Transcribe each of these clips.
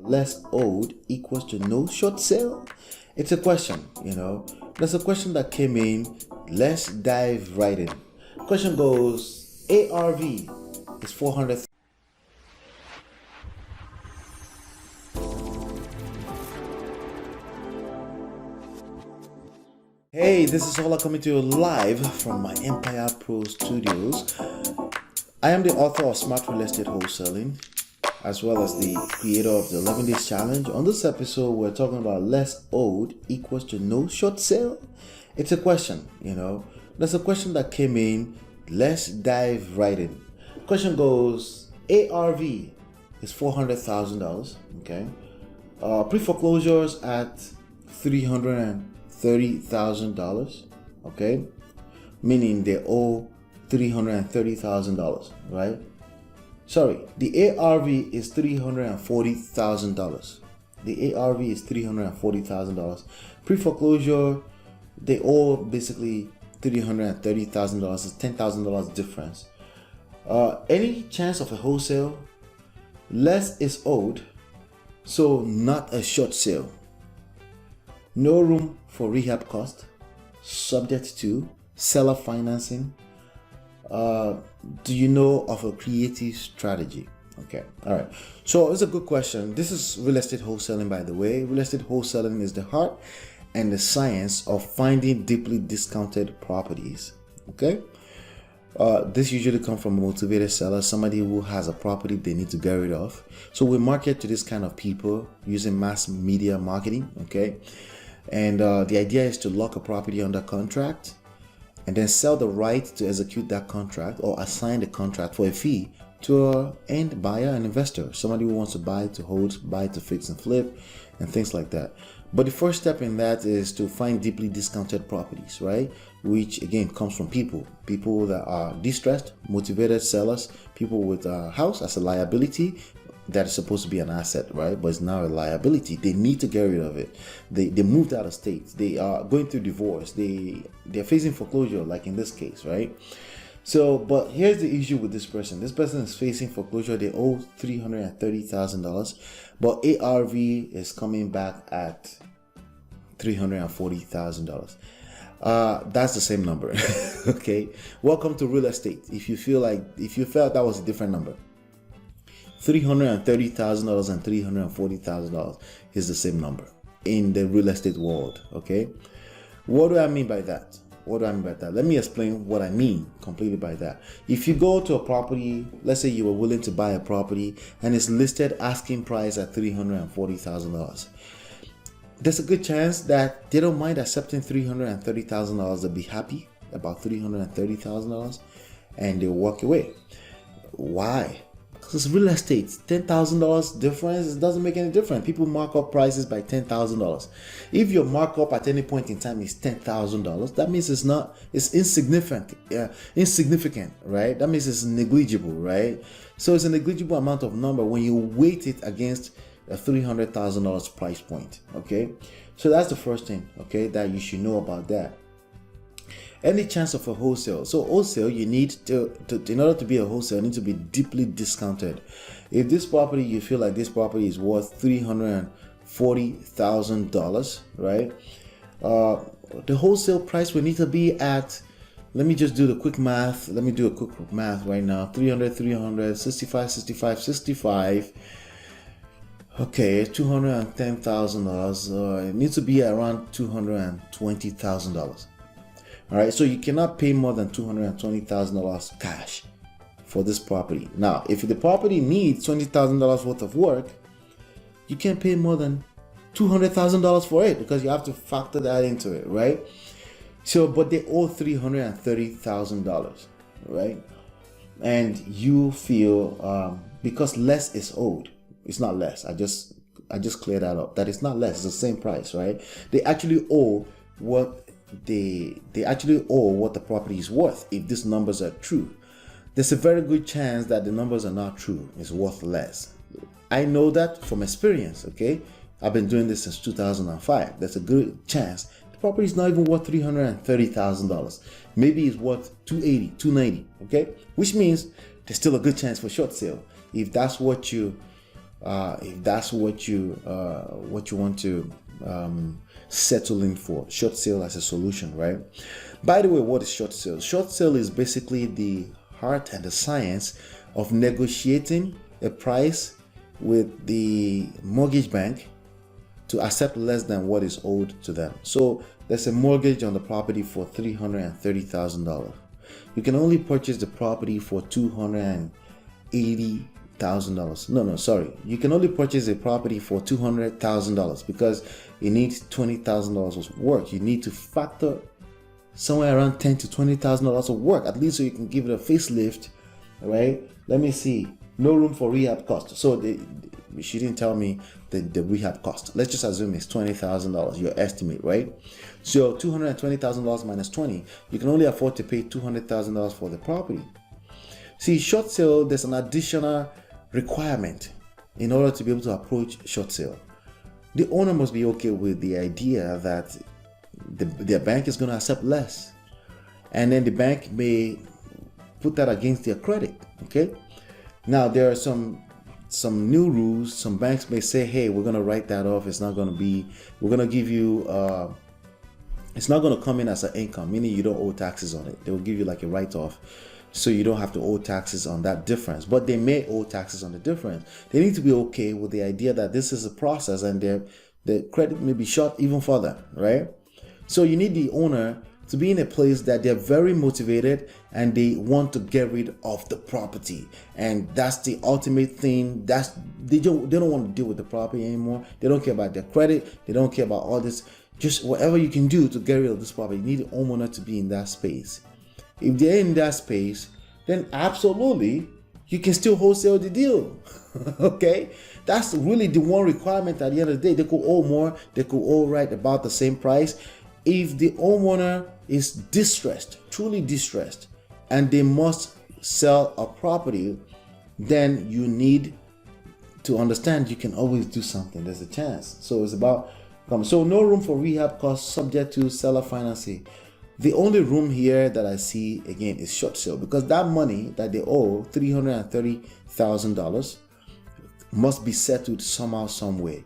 less owed equals to no short sale? It's a question, There's a question that came in. Let's dive right in. Question goes, ARV is 400. Hey, this is Ola coming to you live from my myEmpirePRO studios. I am the author of Smart Real Estate Wholesaling, as well as the creator of the 11 Days Challenge. On this episode, we're talking about less owed equals to no short sale. It's a question, There's a question that came in. Let's dive right in. Question goes, ARV is $400,000, okay? Pre-foreclosures at $330,000, okay? Meaning they owe $330,000, right? Sorry, the ARV is $340,000. The ARV is $340,000. Pre-foreclosure, they owe basically $330,000. It's $10,000 difference. Any chance of a wholesale? Less is owed, so not a short sale. No room for rehab cost, subject to seller financing. Do you know of a creative strategy? Okay, all right. So it's a good question. This is real estate wholesaling, by the way. Real estate wholesaling is the heart and the science of finding deeply discounted properties. Okay. This usually comes from a motivated seller, somebody who has a property they need to get rid of. So we market to this kind of people using mass media marketing. Okay. And the idea is to lock a property under contract and then sell the right to execute that contract or assign the contract for a fee to an end buyer and investor, somebody who wants to buy to hold, buy to fix and flip, and things like that. But the first step in that is to find deeply discounted properties, right? Which again comes from people that are distressed, motivated sellers, people with a house as a liability that is supposed to be an asset, right? But it's now a liability. They need to get rid of it. They moved out of state. They are going through divorce. They're facing foreclosure, like in this case, right? So, but here's the issue with this person. This person is facing foreclosure. They owe $330,000, but ARV is coming back at $340,000. That's the same number. Okay. Welcome to real estate. If you felt that was a different number, $330,000 and $340,000 is the same number in the real estate world. Okay. What do I mean by that? Let me explain what I mean completely by that. If you go to a property, let's say you were willing to buy a property and it's listed asking price at $340,000. There's a good chance that they don't mind accepting $330,000. They'll be happy about $330,000 and they'll walk away. Why? Because real estate, $10,000 difference, it doesn't make any difference. People mark up prices by $10,000. If your markup at any point in time is $10,000, that means it's insignificant. Insignificant, right? That means it's negligible, right? So it's a negligible amount of number when you weight it against a $300,000 price point. Okay, so that's the first thing, okay, that you should know about that. Any chance of a wholesale? So wholesale, you need to in order to be a wholesale, you need to be deeply discounted. If this property, you feel like this property is worth $340,000, right? The wholesale price will need to be at, let me just do the quick math. Let me do a quick math right now. 300, 65, 65, 65. Okay, $210,000. It needs to be around $220,000. All right, so you cannot pay more than $220,000 cash for this property. Now, if the property needs $20,000 worth of work, you can't pay more than $200,000 for it because you have to factor that into it, right? So, but they owe $330,000, right? And you feel because less is owed. It's not less. I just cleared that up. That it's not less. It's the same price, right? They actually owe what they actually owe what the property is worth. If these numbers are true, there's a very good chance that the numbers are not true. It's worth less. I know that from experience. Okay, I've been doing this since 2005. There's a good chance the property is not even worth $330,000. Maybe it's worth $280, $290. Okay, which means there's still a good chance for short sale if that's what you if that's what you want to settle in for. Short sale as a solution, right? By the way, what is short sale? Short sale is basically the art and the science of negotiating a price with the mortgage bank to accept less than what is owed to them. So there's a mortgage on the property for $330,000. You can only purchase the property for $280,000. No, sorry. You can only purchase a property for $200,000 because it needs $20,000 of work. You need to factor somewhere around $10,000 to $20,000 of work, at least, so you can give it a facelift, right? Let me see. No room for rehab cost. So she didn't tell me the rehab cost. Let's just assume it's $20,000, your estimate, right? So $220,000 minus 20, you can only afford to pay $200,000 for the property. See, short sale, there's an additional requirement in order to be able to approach short sale. The owner must be okay with the idea that their bank is going to accept less, and then the bank may put that against their credit. Okay, now there are some new rules. Some banks may say, hey, we're going to write that off. It's not going to be, we're going to give you it's not going to come in as an income, meaning you don't owe taxes on it. They will give you like a write-off, so you don't have to owe taxes on that difference, but they may owe taxes on the difference. They need to be okay with the idea that this is a process and the credit may be short even further, right? So you need the owner to be in a place that they're very motivated and they want to get rid of the property, and that's the ultimate thing. They don't want to deal with the property anymore. They don't care about their credit. They don't care about all this. Just whatever you can do to get rid of this property. You need the homeowner to be in that space. If they're in that space, then absolutely you can still wholesale the deal. Okay, that's really the one requirement. At the end of the day, they could owe more. They could owe right about the same price. If the homeowner is distressed, truly distressed, and they must sell a property, then you need to understand you can always do something. There's a chance. So it's about so no room for rehab costs subject to seller financing. The only room here that I see again is short sale, because that money that they owe, $330,000, must be settled somehow, some way,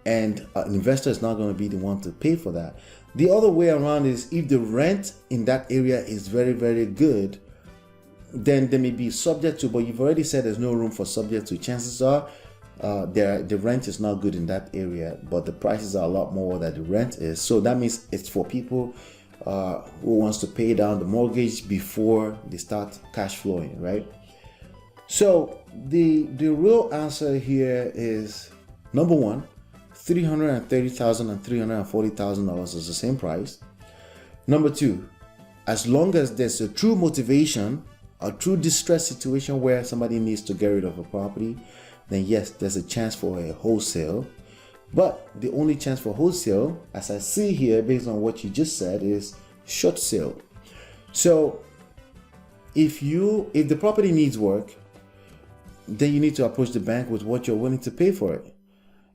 and an investor is not going to be the one to pay for that. The other way around is if the rent in that area is very, very good, then they may be subject to, but you've already said there's no room for subject to. Chances are the rent is not good in that area, but the prices are a lot more than the rent is. So that means it's for people who wants to pay down the mortgage before they start cash flowing, right? So the real answer here is, number one, $330,000 and $340,000 is the same price. Number two, as long as there's a true motivation, a true distress situation where somebody needs to get rid of a property, then yes, there's a chance for a wholesale. But the only chance for wholesale, as I see here, based on what you just said, is short sale. So if the property needs work, then you need to approach the bank with what you're willing to pay for it.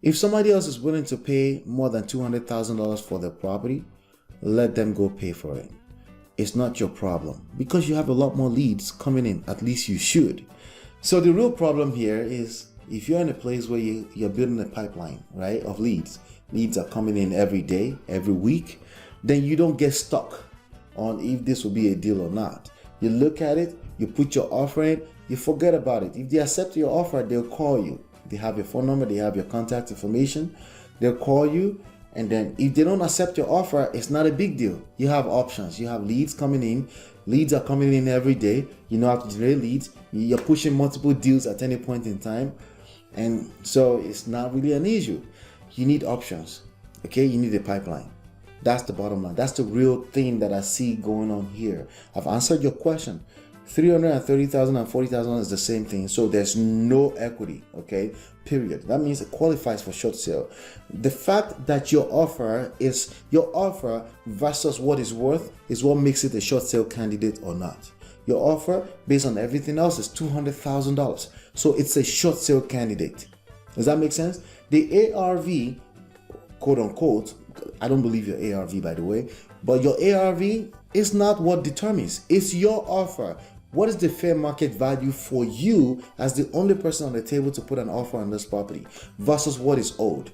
If somebody else is willing to pay more than $200,000 for the property, let them go pay for it. It's not your problem, because you have a lot more leads coming in. At least you should. So the real problem here is if you're in a place where you're building a pipeline, right, of leads are coming in every day, every week, then you don't get stuck on if this will be a deal or not. You look at it, you put your offer in, you forget about it. If they accept your offer, they'll call you. They have your phone number, they have your contact information, they'll call you. And then if they don't accept your offer, it's not a big deal. You have options. You have leads coming in. Leads are coming in every day. You know how to generate leads. You're pushing multiple deals at any point in time. And so it's not really an issue. You need options. Okay, you need a pipeline. That's the bottom line. That's the real thing that I see going on here. I've answered your question. $330,000 and $40,000 is the same thing. So there's no equity, okay? Period. That means it qualifies for short sale. The fact that your offer versus what it's worth is what makes it a short sale candidate or not. Your offer based on everything else is $200,000. So it's a short sale candidate. Does that make sense? The ARV, quote unquote, I don't believe your ARV, by the way, but your ARV is not what determines. It's your offer. What is the fair market value for you as the only person on the table to put an offer on this property versus what is owed?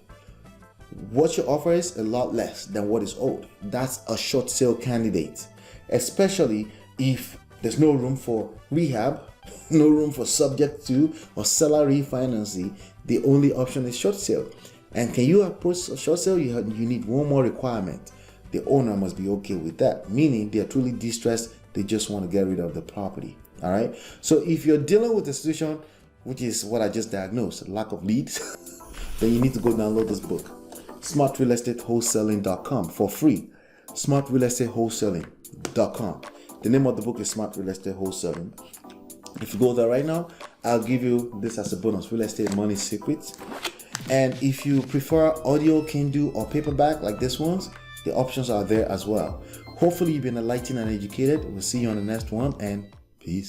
What your offer is a lot less than what is owed. That's a short sale candidate, especially if there's no room for rehab, no room for subject to or seller refinancing. The only option is short sale. And can you approach a short sale? You need one more requirement. The owner must be okay with that, meaning they are truly distressed. They just want to get rid of the property. All right. So if you're dealing with a situation, which is what I just diagnosed, lack of leads, then you need to go download this book, smartrealestatewholesaling.com, for free. smartrealestatewholesaling.com. The name of the book is Smart Real Estate Wholesaling. If you go there right now, I'll give you this as a bonus, Real Estate Money Secrets. And if you prefer audio, Kindle, or paperback like this ones, the options are there as well. Hopefully you've been enlightened and educated. We'll see you on the next one, and peace.